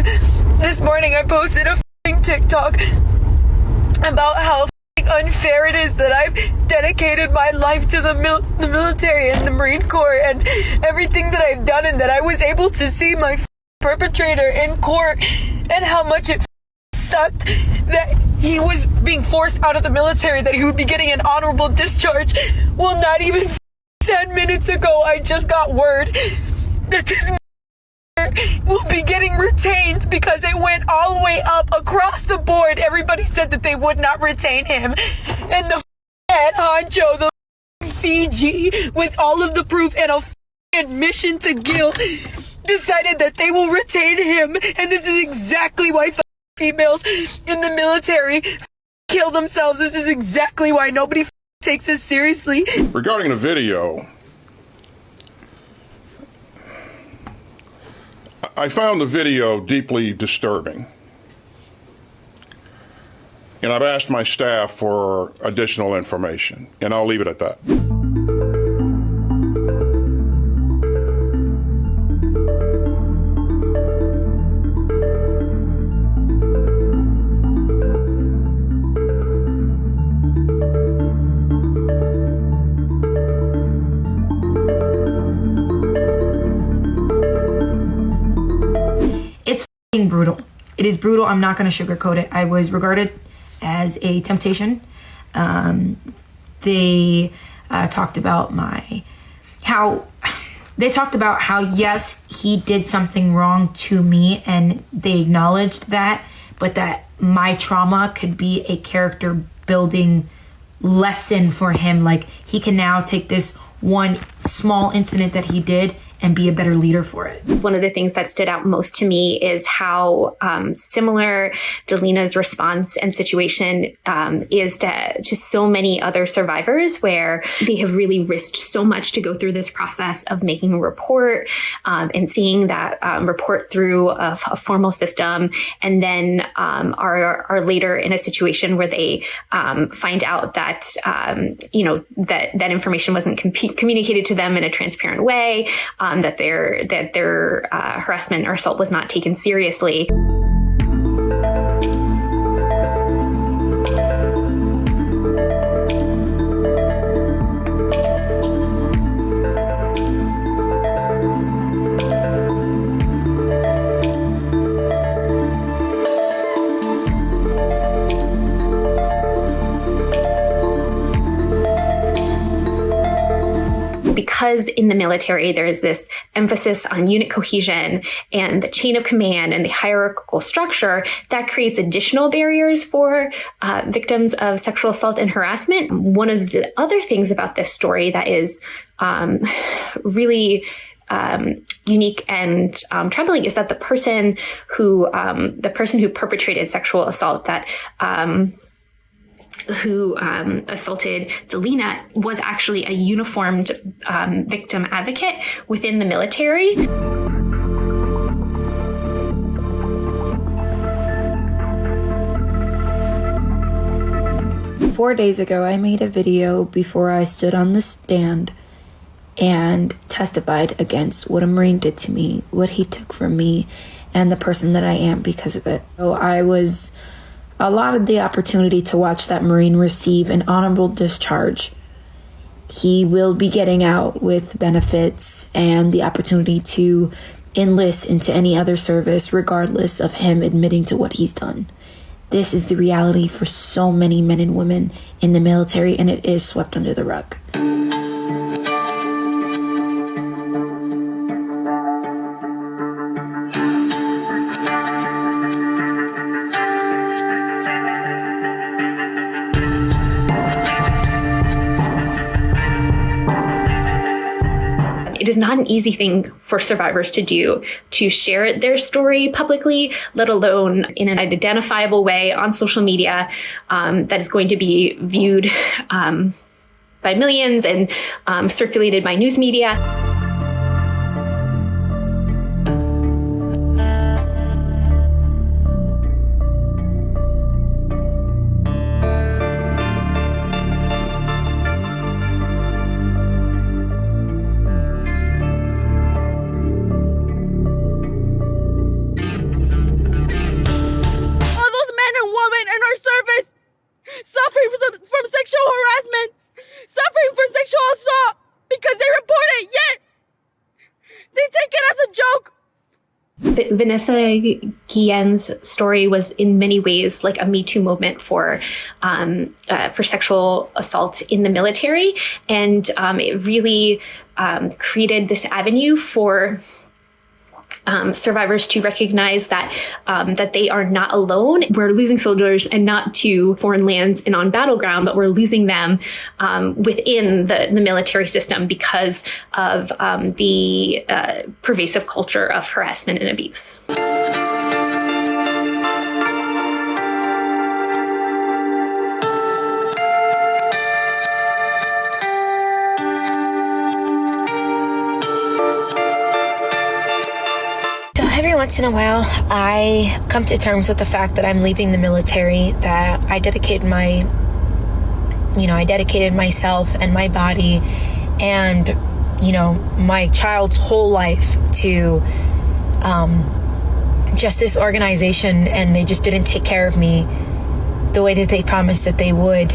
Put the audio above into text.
This morning I posted a TikTok about how unfair it is that I've dedicated my life to the military and the Marine Corps and everything that I've done, and that I was able to see my perpetrator in court, and how much it sucked that he was being forced out of the military, that he would be getting an honorable discharge. Well, not even 10 minutes ago, I just got word that this will be getting retained because it went all the way up across the board. Everybody said that they would not retain him, and the head honcho, the CG, with all of the proof and a admission to guilt, decided that they will retain him. And this is exactly why females in the military kill themselves. This is exactly why nobody takes us seriously. Regarding the video, I found the video deeply disturbing, and I've asked my staff for additional information, and I'll leave it at that. Brutal. It is brutal. I'm not going to sugarcoat it. I was regarded as a temptation. They talked about how yes, he did something wrong to me, and they acknowledged that, but that my trauma could be a character building lesson for him. Like, he can now take this one small incident that he did and be a better leader for it. One of the things that stood out most to me is how similar Delina's response and situation is to so many other survivors, where they have really risked so much to go through this process of making a report and seeing that report through a formal system, and then are later in a situation where they find out that that information wasn't communicated to them in a transparent way. That their harassment or assault was not taken seriously. Because in the military, there is this emphasis on unit cohesion and the chain of command and the hierarchical structure that creates additional barriers for victims of sexual assault and harassment. One of the other things about this story that is really unique and troubling is that the person who perpetrated sexual assault, who assaulted Delina, was actually a uniformed victim advocate within the military. Four days ago, I made a video before I stood on the stand and testified against what a Marine did to me, what he took from me, and the person that I am because of it. So I was allotted the opportunity to watch that Marine receive an honorable discharge. He will be getting out with benefits and the opportunity to enlist into any other service, regardless of him admitting to what he's done. This is the reality for so many men and women in the military, and it is swept under the rug. It is not an easy thing for survivors to do, to share their story publicly, let alone in an identifiable way on social media that is going to be viewed by millions and circulated by news media. Vanessa Guillen's story was in many ways like a Me Too moment for sexual assault in the military. And it really created this avenue for survivors to recognize that that they are not alone. We're losing soldiers, and not to foreign lands and on battleground, but we're losing them within the military system because of the pervasive culture of harassment and abuse. Every once in a while, I come to terms with the fact that I'm leaving the military, that I dedicated myself and my body and, my child's whole life to just this organization, and they just didn't take care of me the way that they promised that they would.